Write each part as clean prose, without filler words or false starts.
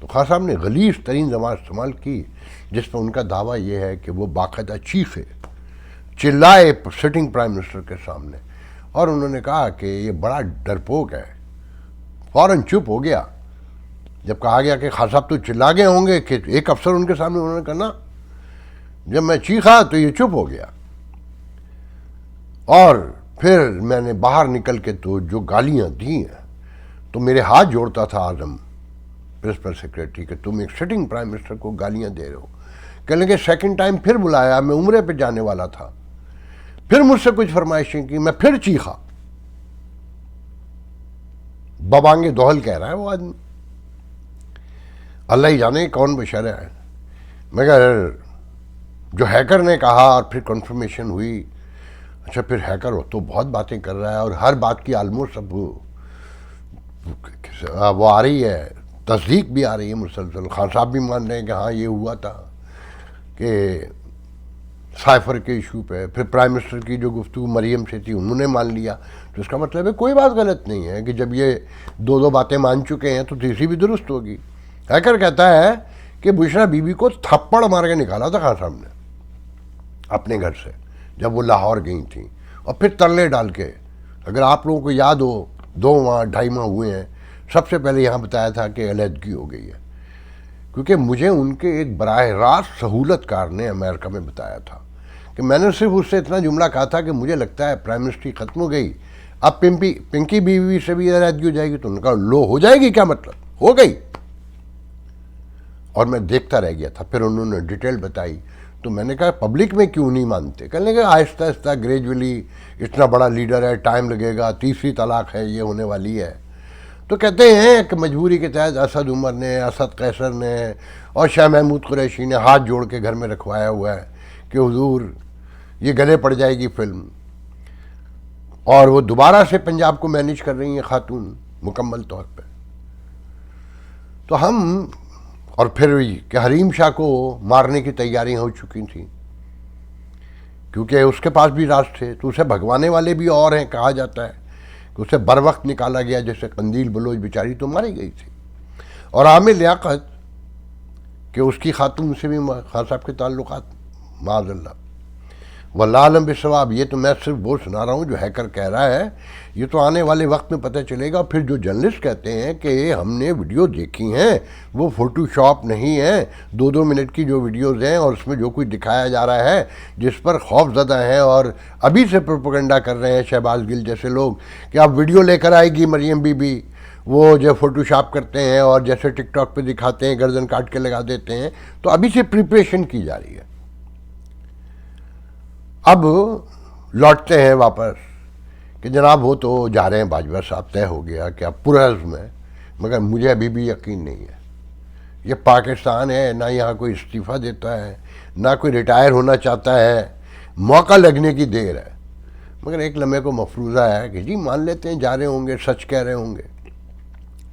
تو خان صاحب نے غلیظ ترین زبان استعمال کی، جس پر ان کا دعویٰ یہ ہے کہ وہ باقاعدہ چیخے، چلائے سٹنگ پرائم منسٹر کے سامنے، اور انہوں نے کہا کہ یہ بڑا ڈرپوک ہے۔ فوراً چپ ہو گیا جب کہا گیا کہ خان صاحب تو چلا گئے ہوں گے، کہ ایک افسر ان کے سامنے، انہوں نے کہا نا، جب میں چیخا تو یہ چپ ہو گیا۔ اور پھر میں نے باہر نکل کے تو جو گالیاں دی ہیں، تو میرے ہاتھ جوڑتا تھا اعظم پرنسپل سیکریٹری کہ تم ایک سٹنگ پرائم منسٹر کو گالیاں دے رہے ہو۔ کہنے لگے سیکنڈ ٹائم پھر بلایا، میں عمرے پہ جانے والا تھا، پھر مجھ سے کچھ فرمائشیں کی، میں پھر چیخا۔ ببانگ دوہل کہہ رہا ہے وہ آدمی، اللہ ہی جانے کون بشر ہے، مگر جو ہیکر نے کہا اور پھر کنفرمیشن ہوئی، اچھا پھر ہیکر ہو تو بہت باتیں کر رہا ہے، اور ہر بات کی آلموسٹ اب وہ آ رہی ہے، تصدیق بھی آ رہی ہے مسلسل۔ خان صاحب بھی مان رہے ہیں کہ ہاں یہ ہوا تھا کہ سائفر کے ایشو پہ، پھر پرائم منسٹر کی جو گفتگو مریم سے تھی انہوں نے مان لیا، تو اس کا مطلب ہے کوئی بات غلط نہیں ہے کہ جب یہ دو باتیں مان چکے ہیں تو تیسری بھی درست ہوگی۔ ہیکر کہتا ہے کہ بشرا بی بی کو تھپڑ مار کے نکالا تھا خان صاحب نے اپنے گھر سے جب وہ لاہور گئی تھیں، اور پھر ترلے ڈال کے، اگر آپ لوگوں کو یاد ہو 2 ماہ 2.5 ماہ ہوئے ہیں، سب سے پہلے یہاں بتایا تھا کہ علیحدگی ہو گئی ہے، کیونکہ مجھے ان کے ایک براہ راست سہولت کار نے امریکہ میں بتایا تھا کہ میں نے صرف اس سے اتنا جملہ کہا تھا کہ مجھے لگتا ہے پرائم منسٹری ختم ہو گئی، اب پنکی بیوی سے بھی علیحدگی ہو جائے گی، تو ان کا لو ہو جائے گی، کیا مطلب ہو گئی؟ اور میں دیکھتا رہ گیا تھا، پھر انہوں نے ڈیٹیل بتائی، تو میں نے کہا پبلک میں کیوں نہیں مانتے؟ کہنے لگے آہستہ آہستہ گریجولی، اتنا بڑا لیڈر ہے، ٹائم لگے گا، تیسری طلاق ہے، یہ ہونے والی ہے۔ تو کہتے ہیں کہ مجبوری کے تحت اسد عمر نے، اسد قیصر نے اور شاہ محمود قریشی نے ہاتھ جوڑ کے گھر میں رکھوایا ہوا ہے کہ حضور یہ گلے پڑ جائے گی فلم، اور وہ دوبارہ سے پنجاب کو مینیج کر رہی ہیں خاتون مکمل طور پہ۔ تو ہم، اور پھر کہ حریم شاہ کو مارنے کی تیاریاں ہو چکی تھیں، کیونکہ اس کے پاس بھی راز تھے، تو اسے بھگوانے والے بھی اور ہیں، کہا جاتا ہے کہ اسے بر وقت نکالا گیا، جیسے قندیل بلوچ بیچاری تو ماری گئی تھی، اور عامر لیاقت کہ اس کی خاتون سے بھی خان صاحب کے تعلقات، معاذ اللہ، واللہ عالم بالصواب۔ یہ تو میں صرف وہ سنا رہا ہوں جو ہیکر کہہ رہا ہے، یہ تو آنے والے وقت میں پتہ چلے گا۔ پھر جو جرنلسٹ کہتے ہیں کہ ہم نے ویڈیو دیکھی ہیں، وہ فوٹو شاپ نہیں ہے، 2 منٹ کی جو ویڈیوز ہیں، اور اس میں جو کچھ دکھایا جا رہا ہے، جس پر خوف زدہ ہیں اور ابھی سے پروپیگنڈا کر رہے ہیں شہباز گل جیسے لوگ کہ اب ویڈیو لے کر آئے گی مریم بی بی، وہ جو فوٹو شاپ کرتے ہیں اور جیسے ٹک ٹاک پہ دکھاتے ہیں گردن کاٹ کے لگا دیتے ہیں، تو ابھی سے پریپریشن کی جا رہی ہے۔ اب لوٹتے ہیں واپس کہ جناب وہ تو جا رہے ہیں، باجوہ صاحب طے ہو گیا کہ اب پرعزم ہے، مگر مجھے ابھی بھی یقین نہیں ہے، یہ پاکستان ہے، نہ یہاں کوئی استعفیٰ دیتا ہے، نہ کوئی ریٹائر ہونا چاہتا ہے، موقع لگنے کی دیر ہے۔ مگر ایک لمحے کو مفروضہ ہے کہ جی مان لیتے ہیں جا رہے ہوں گے، سچ کہہ رہے ہوں گے،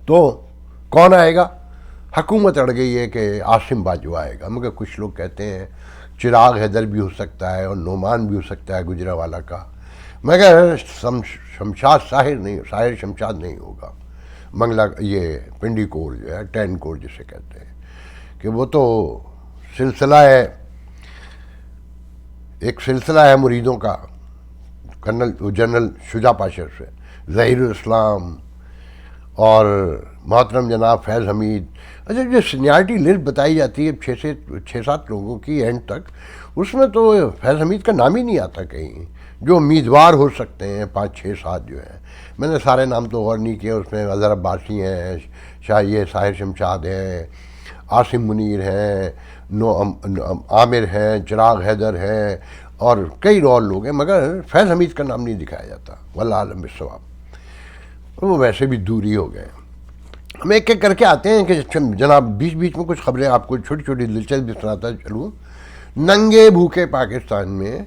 تو کون آئے گا؟ حکومت اڑ گئی ہے کہ عاصم باجوہ آئے گا، مگر کچھ لوگ کہتے ہیں چراغ حیدر بھی ہو سکتا ہے اور نعمان بھی ہو سکتا ہے گجرانوالہ کا، مگر شمشاد ساحر شمشاد نہیں ہوگا، منگلہ یہ پنڈی کور جو ہے، 10 کور جسے کہتے ہیں، کہ وہ تو سلسلہ ہے، ایک سلسلہ ہے مریدوں کا، جنرل شجاع پاشا سے، ظہیر الاسلام اور محترم جناب فیض حمید۔ اچھا جو سینیارٹی لسٹ بتائی جاتی ہے 6-7 لوگوں کی اینڈ تک، اس میں تو فیض حمید کا نام ہی نہیں آتا کہیں، جو امیدوار ہو سکتے ہیں 5-6-7 جو ہیں، میں نے سارے نام تو غور نہیں کیا، اس میں اظہر عباسی ہیں، یہ ساحر شمشاد ہیں، عاصم منیر ہیں، عامر ہیں، چراغ حیدر ہیں، اور کئی اور لوگ ہیں، مگر فیض حمید کا نام نہیں دکھایا جاتا، واللہ عالم بالصواب۔ وہ ویسے بھی دوری ہو گئے۔ ہم ایک ایک کر کے آتے ہیں کہ جناب بیچ میں کچھ خبریں آپ کو چھوٹی چھوٹی دلچسپ سناتا چلوں۔ ننگے بھوکے پاکستان میں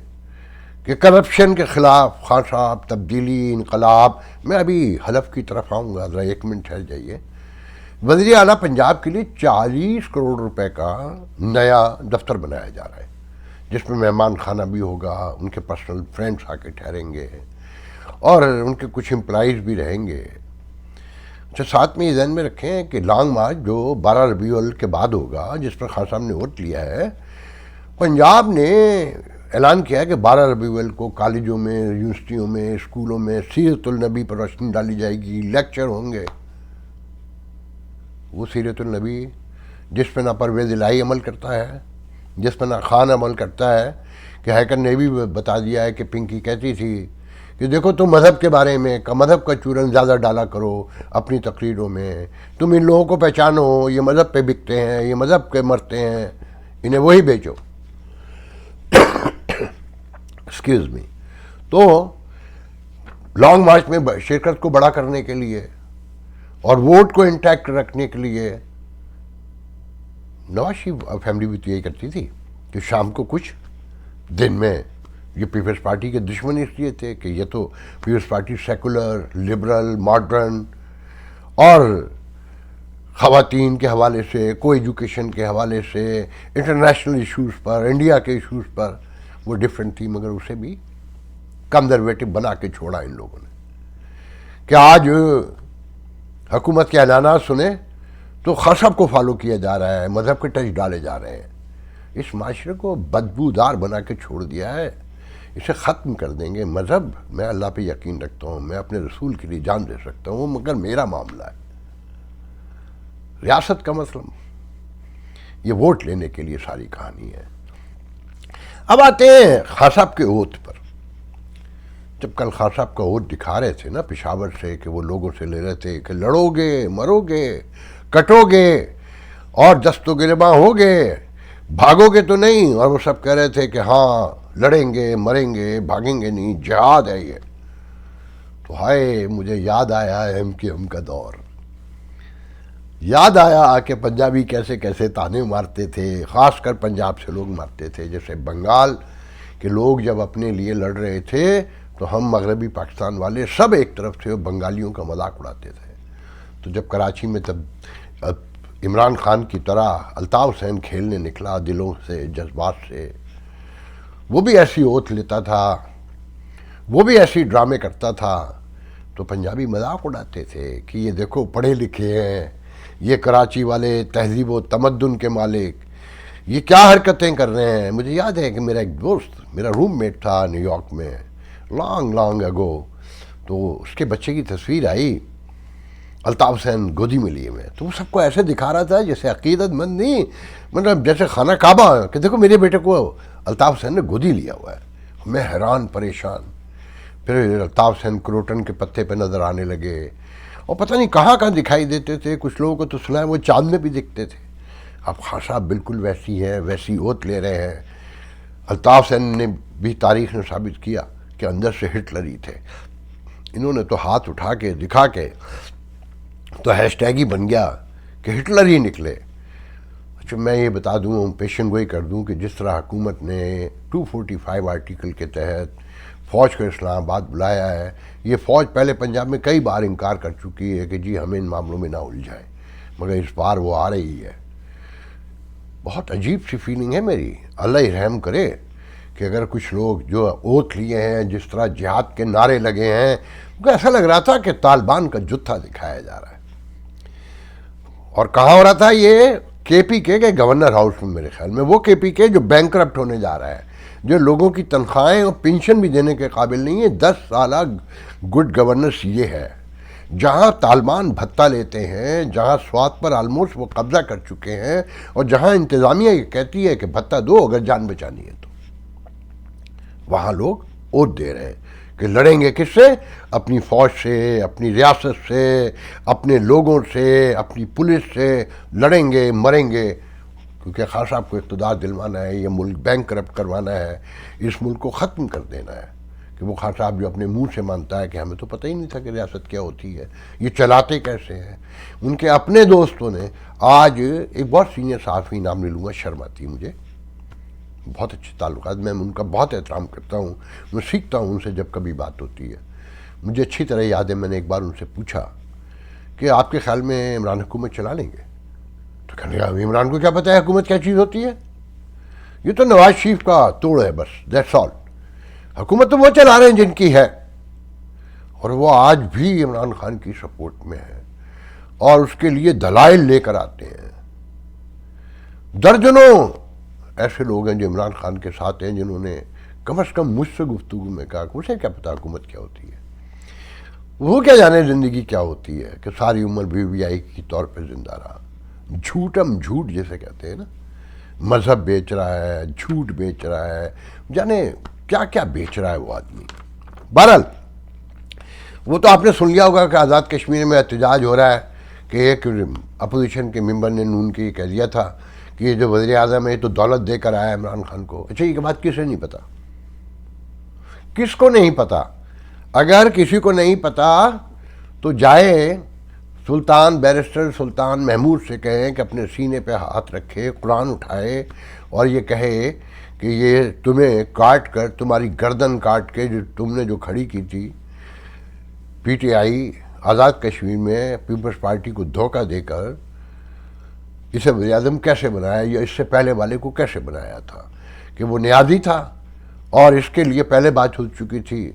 کہ کرپشن کے خلاف خان صاحب، تبدیلی، انقلاب، میں ابھی حلف کی طرف آؤں گا، ذرا 1 منٹ ٹھہر جائیے۔ وزیر اعلیٰ پنجاب کے لیے 40 کروڑ روپے کا نیا دفتر بنایا جا رہا ہے، جس میں مہمان خانہ بھی ہوگا، ان کے پرسنل فرینڈس آ کے ٹھہریں گے، اور ان کے کچھ امپلائیز بھی رہیں گے۔ اچھا ساتھ میں یہ ذہن میں رکھیں کہ لانگ مارچ جو 12 ربیع الاول کے بعد ہوگا، جس پر خان صاحب نے ووٹ لیا ہے، پنجاب نے اعلان کیا ہے کہ 12 ربیع الاول کو کالجوں میں، یونیورسٹیوں میں، اسکولوں میں سیرت النبی پر روشنی ڈالی جائے گی، لیکچر ہوں گے۔ وہ سیرت النبی جس پہ نہ پرویز الہی عمل کرتا ہے، جس پہ نہ خان عمل کرتا ہے، کہ ہیکر نے بھی بتا دیا ہے کہ پنکی کہتی تھی کہ دیکھو تم مذہب کے بارے میں مذہب کا چورن زیادہ ڈالا کرو اپنی تقریروں میں، تم ان لوگوں کو پہچانو، یہ مذہب پہ بکتے ہیں، یہ مذہب کے مرتے ہیں، انہیں وہی بیچو۔ Excuse me. تو لانگ مارچ میں شرکت کو بڑا کرنے کے لیے اور ووٹ کو انٹیکٹ رکھنے کے لیے نواز شریف فیملی بھی تو یہی کرتی تھی کہ شام کو کچھ، دن میں یہ پیپلز پارٹی کے دشمن اس لیے تھے کہ یہ تو Peoples Party secular, liberal, modern اور خواتین کے حوالے سے، کو ایجوکیشن کے حوالے سے، انٹرنیشنل ایشوز پر، انڈیا کے ایشوز پر وہ ڈفرینٹ تھی، مگر اسے بھی کنزرویٹو بنا کے چھوڑا ان لوگوں نے۔ کہ آج حکومت کے اعلانات سنیں تو خصب کو فالو کیا جا رہا ہے، مذہب کے ٹچ ڈالے جا رہے ہیں۔ اس معاشرے کو بدبودار بنا کے چھوڑ دیا ہے، اسے ختم کر دیں گے۔ مذہب، میں اللہ پہ یقین رکھتا ہوں، میں اپنے رسول کے لیے جان دے سکتا ہوں، مگر میرا معاملہ ہے ریاست کا مسئلہ، یہ ووٹ لینے کے لیے ساری کہانی ہے۔ اب آتے ہیں خان صاحب کے اوتھ پر۔ جب کل خان صاحب کا اوتھ دکھا رہے تھے نا پشاور سے، کہ وہ لوگوں سے لے رہے تھے کہ لڑو گے، مرو گے، کٹو گے اور دست و گریباں ہوگے، بھاگو گے تو نہیں، اور وہ سب کہہ رہے تھے کہ ہاں لڑیں گے، مریں گے، بھاگیں گے نہیں، جہاد ہے یہ۔ تو ہائے، مجھے یاد آیا ایم کے ایم کا دور، یاد آیا کہ پنجابی کیسے کیسے تانے مارتے تھے، خاص کر پنجاب سے لوگ مارتے تھے۔ جیسے بنگال کے لوگ جب اپنے لیے لڑ رہے تھے تو ہم مغربی پاکستان والے سب ایک طرف سے بنگالیوں کا مذاق اڑاتے تھے۔ تو جب کراچی میں تب عمران خان کی طرح الطاف حسین کھیلنے نکلا دلوں سے، جذبات سے، وہ بھی ایسی اوتھ لیتا تھا، وہ بھی ایسی ڈرامے کرتا تھا، تو پنجابی مذاق اڑاتے تھے کہ یہ دیکھو پڑھے لکھے ہیں، یہ کراچی والے تہذیب و تمدن کے مالک، یہ کیا حرکتیں کر رہے ہیں۔ مجھے یاد ہے کہ میرا ایک دوست، میرا روم میٹ تھا نیو یارک میں، لانگ اگو، تو اس کے بچے کی تصویر آئی الطاف حسین گودی میں لیے میں، تو وہ سب کو ایسے دکھا رہا تھا جیسے عقیدت مند نہیں، مطلب جیسے خانہ کعبہ، کہ دیکھو میرے بیٹے کو الطاف حسین نے گودی لیا ہوا ہے۔ میں حیران پریشان۔ پھر الطاف حسین کروٹن کے پتے پہ نظر آنے لگے، اور پتہ نہیں کہاں کہاں دکھائی دیتے تھے، کچھ لوگوں کو تو سنا ہے وہ چاند میں بھی دکھتے تھے۔ اب خان صاحب بالکل ویسی ہیں، ویسی اوتھ لے رہے ہیں۔ الطاف حسین نے بھی تاریخ نے ثابت کیا کہ اندر سے ہٹلر ہی تھے۔ انہوں نے تو ہاتھ اٹھا کے دکھا کے تو ہیش ٹیگ ہی بن گیا کہ ہٹلر ہی نکلے۔ اچھا میں یہ بتا دوں، پیشن گوئی کر دوں کہ جس طرح حکومت نے 245 آرٹیکل کے تحت فوج کو اسلام آباد بلایا ہے، یہ فوج پہلے پنجاب میں کئی بار انکار کر چکی ہے کہ جی ہمیں ان معاملوں میں نہ الجھائیں، مگر اس بار وہ آ رہی ہے۔ بہت عجیب سی فیلنگ ہے میری، اللہ ہی رحم کرے کہ اگر کچھ لوگ جو اوتھ لیے ہیں، جس طرح جہاد کے نعرے لگے ہیں، مجھے ایسا لگ رہا تھا کہ طالبان کا جتھا دکھایا جا رہا ہے۔ اور کہاں ہو رہا تھا یہ؟ کے پی کے گورنر ہاؤس میں، میرے خیال میں وہ کے پی کے جو بینکرپٹ ہونے جا رہا ہے، جو لوگوں کی تنخواہیں اور پینشن بھی دینے کے قابل نہیں ہے۔ 10 سالہ گڈ گورننس یہ ہے، جہاں طالبان بھتہ لیتے ہیں، جہاں سوات پر آلموسٹ وہ قبضہ کر چکے ہیں، اور جہاں انتظامیہ یہ کہتی ہے کہ بھتہ دو اگر جان بچانی ہے تو، وہاں لوگ اوتھ دے رہے ہیں کہ لڑیں گے کس سے؟ اپنی فوج سے، اپنی ریاست سے، اپنے لوگوں سے، اپنی پولیس سے لڑیں گے، مریں گے، کیونکہ خان صاحب کو اقتدار دلوانا ہے، یہ ملک بینک کرپٹ کروانا ہے، اس ملک کو ختم کر دینا ہے۔ کہ وہ خان صاحب جو اپنے منہ سے مانتا ہے کہ ہمیں تو پتہ ہی نہیں تھا کہ ریاست کیا ہوتی ہے، یہ چلاتے کیسے ہیں۔ ان کے اپنے دوستوں نے آج، ایک بہت سینئر صحافی، نام نہیں لوں گا، شرم آتی ہے مجھے، بہت اچھے تعلقات، میں ان کا بہت احترام کرتا ہوں، میں سیکھتا ہوں ان سے جب کبھی بات ہوتی ہے۔ مجھے اچھی طرح یاد ہے میں نے ایک بار ان سے پوچھا کہ آپ کے خیال میں عمران حکومت چلا لیں گے؟ تو کہنے لگا عمران کو کیا پتہ ہے حکومت کیا چیز ہوتی ہے، یہ تو نواز شریف کا توڑ ہے بس، دیٹس آل، حکومت تو وہ چلا رہے ہیں جن کی ہے، اور وہ آج بھی عمران خان کی سپورٹ میں ہے۔ اور اس کے لیے دلائل لے کر آتے ہیں. درجنوں ایسے لوگ ہیں جو عمران خان کے ساتھ ہیں جنہوں نے کم از کم مجھ سے گفتگو میں کہا کہ اسے کیا پتا حکومت کیا ہوتی ہے, وہ کیا جانے زندگی کیا ہوتی ہے, کہ ساری عمر BBI کی طور پہ زندہ رہا. جھوٹم جھوٹ جیسے کہتے ہیں نا, مذہب بیچ رہا ہے, جھوٹ بیچ رہا ہے, جانے کیا کیا بیچ رہا ہے وہ آدمی. بہرحال وہ تو آپ نے سن لیا ہوگا کہ آزاد کشمیر میں احتجاج ہو رہا ہے کہ ایک اپوزیشن کے ممبر نے نون کے یہ کہہ دیا تھا کہ یہ جو وزیر اعظم ہے یہ تو دولت دے کر آیا ہے عمران خان کو. اچھا یہ بات کسے نہیں پتا, کس کو نہیں پتا؟ اگر کسی کو نہیں پتا تو جائے سلطان بیرسٹر سلطان محمود سے کہیں کہ اپنے سینے پہ ہاتھ رکھے, قرآن اٹھائے اور یہ کہے کہ یہ تمہیں کاٹ کر, تمہاری گردن کاٹ کے جو تم نے جو کھڑی کی تھی PTI آزاد کشمیر میں پیپلز پارٹی کو دھوکہ دے کر, اسے وزیر اعظم کیسے بنایا یا اس سے پہلے والے کو کیسے بنایا تھا, کہ وہ نیازی تھا اور اس کے لیے پہلے بات ہو چکی تھی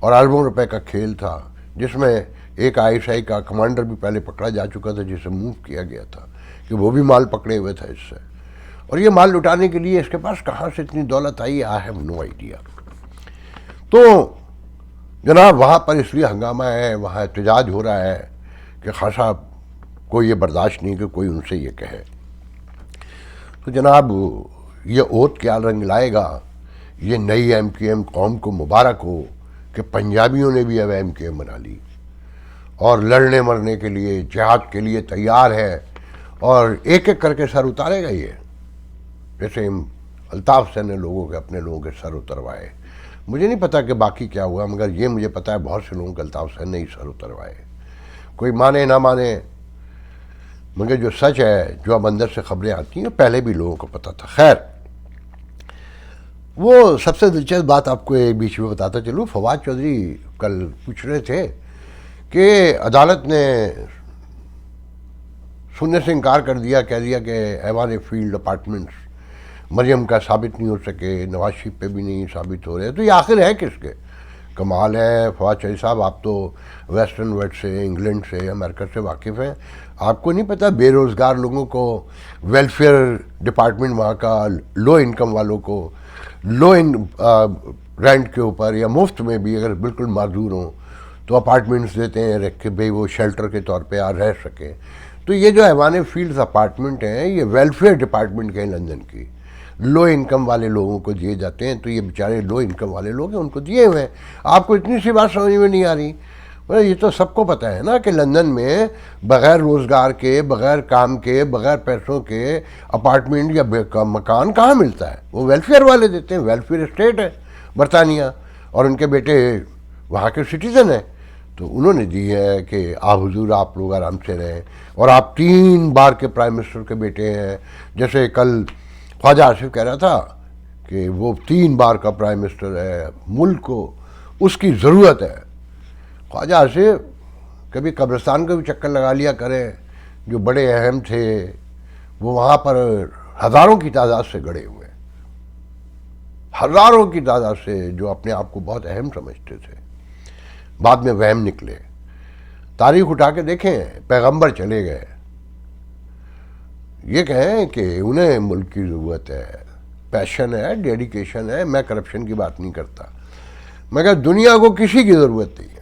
اور اربوں روپے کا کھیل تھا, جس میں ایک ISI کا کمانڈر بھی پہلے پکڑا جا چکا تھا جسے موو کیا گیا تھا کہ وہ بھی مال پکڑے ہوئے تھا اس سے, اور یہ مال لٹانے کے لیے اس کے پاس کہاں سے اتنی دولت آئی, آئی ہیو نو آئیڈیا. تو جناب وہاں پر اس لیے ہنگامہ ہے, وہاں احتجاج ہو رہا ہے کہ خاصا کوئی یہ برداشت نہیں کہ کوئی ان سے یہ کہے. تو جناب یہ اوت کیا رنگ لائے گا, یہ نئی MKM قوم کو مبارک ہو کہ پنجابیوں نے بھی اب MKM بنا لی اور لڑنے مرنے کے لیے جہاد کے لیے تیار ہے, اور ایک ایک کر کے سر اتارے گا. یہ جیسے الطاف حسین نے لوگوں کے اپنے لوگوں کے سر اتروائے, مجھے نہیں پتا کہ باقی کیا ہوا, مگر یہ مجھے پتا ہے بہت سے لوگوں کے الطاف حسین نے ہی سر اتروائے. کوئی مانے نہ مانے, مگر جو سچ ہے, جو اب اندر سے خبریں آتی ہیں, پہلے بھی لوگوں کو پتا تھا. خیر, وہ سب سے دلچسپ بات آپ کو ایک بیچ میں بتاتا چلوں. فواد چودھری کل پوچھ رہے تھے کہ عدالت نے سننے سے انکار کر دیا, کہہ دیا کہ ایوان فیلڈ اپارٹمنٹس مریم کا ثابت نہیں ہو سکے, نواز شریف پہ بھی نہیں ثابت ہو رہے, تو یہ آخر ہے کس کے؟ کمال ہے فواد چودھری صاحب, آپ تو ویسٹرن ورلڈ سے, انگلینڈ سے, امریکہ سے واقف ہیں. آپ کو نہیں پتا بے روزگار لوگوں کو ویلفیئر ڈپارٹمنٹ وہاں کا لو انکم والوں کو لو رینٹ کے اوپر یا مفت میں بھی اگر بالکل معذور ہوں تو اپارٹمنٹس دیتے ہیں رکھ کے بھئی وہ شیلٹر کے طور پہ رہ سکیں. تو یہ جو ایوان فیلڈز اپارٹمنٹ ہیں یہ ویلفیئر ڈپارٹمنٹ کے ہیں لندن کی, لو انکم والے لوگوں کو دیے جاتے ہیں. تو یہ بیچارے لو انکم والے لوگ ہیں, ان کو دیے ہوئے ہیں. آپ کو اتنی سی بات سمجھ میں نہیں آ رہی؟ یہ تو سب کو پتہ ہے نا کہ لندن میں بغیر روزگار کے, بغیر کام کے, بغیر پیسوں کے اپارٹمنٹ یا مکان کہاں ملتا ہے؟ وہ ویلفیئر والے دیتے ہیں. ویلفیئر اسٹیٹ ہے برطانیہ, اور ان کے بیٹے وہاں کے سٹیزن ہیں, تو انہوں نے دی ہے کہ حضور آپ لوگ آرام سے رہیں. اور آپ 3 بار کے پرائم منسٹر کے بیٹے ہیں, جیسے کل خواجہ آصف کہہ رہا تھا کہ وہ 3 بار کا پرائم منسٹر ہے, ملک کو اس کی ضرورت ہے. خواجہ آصف کبھی قبرستان کا بھی چکر لگا لیا کریں, جو بڑے اہم تھے وہ وہاں پر ہزاروں کی تعداد سے گڑے ہوئے, ہزاروں کی تعداد سے, جو اپنے آپ کو بہت اہم سمجھتے تھے, بعد میں وہم نکلے. تاریخ اٹھا کے دیکھیں, پیغمبر چلے گئے. یہ کہیں کہ انہیں ملک کی ضرورت ہے, پیشن ہے, ڈیڈیکیشن ہے. میں کرپشن کی بات نہیں کرتا, مگر دنیا کو کسی کی ضرورت نہیں ہے.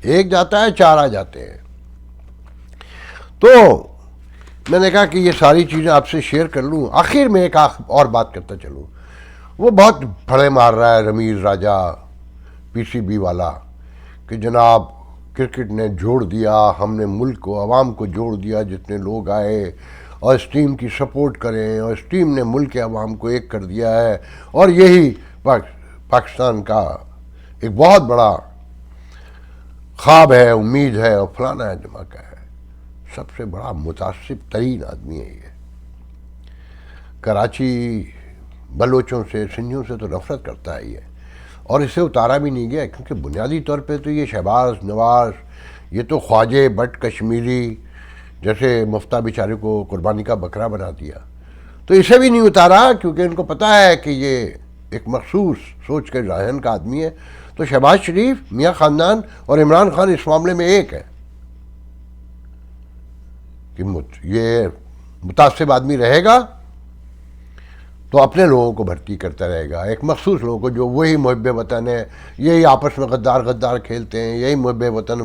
ایک جاتا ہے 4 آ جاتے ہیں. تو میں نے کہا کہ یہ ساری چیزیں آپ سے شیئر کر لوں. آخر میں ایک اور بات کرتا چلوں. وہ بہت پھڑے مار رہا ہے رمیز راجہ PCB والا کہ جناب کرکٹ نے جوڑ دیا, ہم نے ملک کو, عوام کو جوڑ دیا, جتنے لوگ آئے اور اس ٹیم کی سپورٹ کریں, اور اس ٹیم نے ملک کے عوام کو ایک کر دیا ہے, اور یہی پاکستان کا ایک بہت بڑا خواب ہے, امید ہے, اور فلانا ہے, دھماکہ ہے. سب سے بڑا متعصب ترین آدمی ہے یہ. کراچی بلوچوں سے, سندھیوں سے تو نفرت کرتا ہے یہ, اور اسے اتارا بھی نہیں گیا, کیونکہ بنیادی طور پہ تو یہ شہباز نواز, یہ تو خواجے بٹ کشمیری جیسے مفتہ بیچارے کو قربانی کا بکرا بنا دیا. تو اسے بھی نہیں اتارا کیونکہ ان کو پتہ ہے کہ یہ ایک مخصوص سوچ کے ذہن کا آدمی ہے. تو شہباز شریف, میاں خاندان اور عمران خان اس معاملے میں ایک ہے. کہ یہ متعصب آدمی رہے گا تو اپنے لوگوں کو بھرتی کرتا رہے گا، ایک مخصوص لوگوں کو جو وہی محب وطن ہے، یہی آپس میں غدار کھیلتے ہیں، یہی محب وطن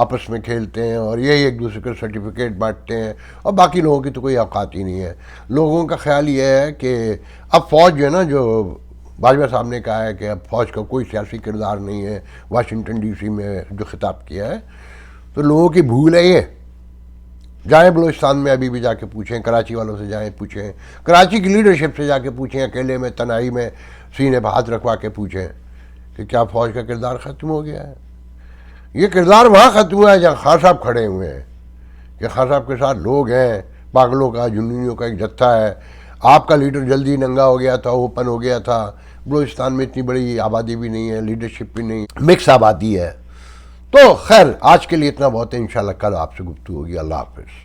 آپس میں کھیلتے ہیں اور یہی ایک دوسرے کے سرٹیفکیٹ بانٹتے ہیں، اور باقی لوگوں کی تو کوئی اوقات ہی نہیں ہے۔ لوگوں کا خیال یہ ہے کہ اب فوج جو ہے نا، جو باجوہ صاحب نے کہا ہے کہ اب فوج کا کوئی سیاسی کردار نہیں ہے، واشنگٹن ڈی سی میں جو خطاب کیا ہے، تو لوگوں کی بھول ہے یہ۔ جائیں بلوچستان میں ابھی بھی جا کے پوچھیں، کراچی والوں سے جائیں پوچھیں، کراچی کی لیڈرشپ سے جا کے پوچھیں، اکیلے میں تنہائی میں سینے پہ ہاتھ رکھوا کے پوچھیں کہ کیا فوج کا کردار ختم ہو گیا ہے؟ یہ کردار وہاں ختم ہوا ہے جہاں خان صاحب کھڑے ہوئے ہیں، کہ خان صاحب کے ساتھ لوگ ہیں، پاگلوں کا، جنونیوں کا ایک جتھا ہے۔ آپ کا لیڈر جلدی ننگا ہو گیا تھا، اوپن ہو گیا تھا۔ بلوچستان میں اتنی بڑی آبادی بھی نہیں ہے، لیڈرشپ بھی نہیں، مکس آبادی ہے۔ تو خیر آج کے لیے اتنا بہت ہے، انشاءاللہ کل آپ سے گفتگو ہوگی۔ اللہ حافظ۔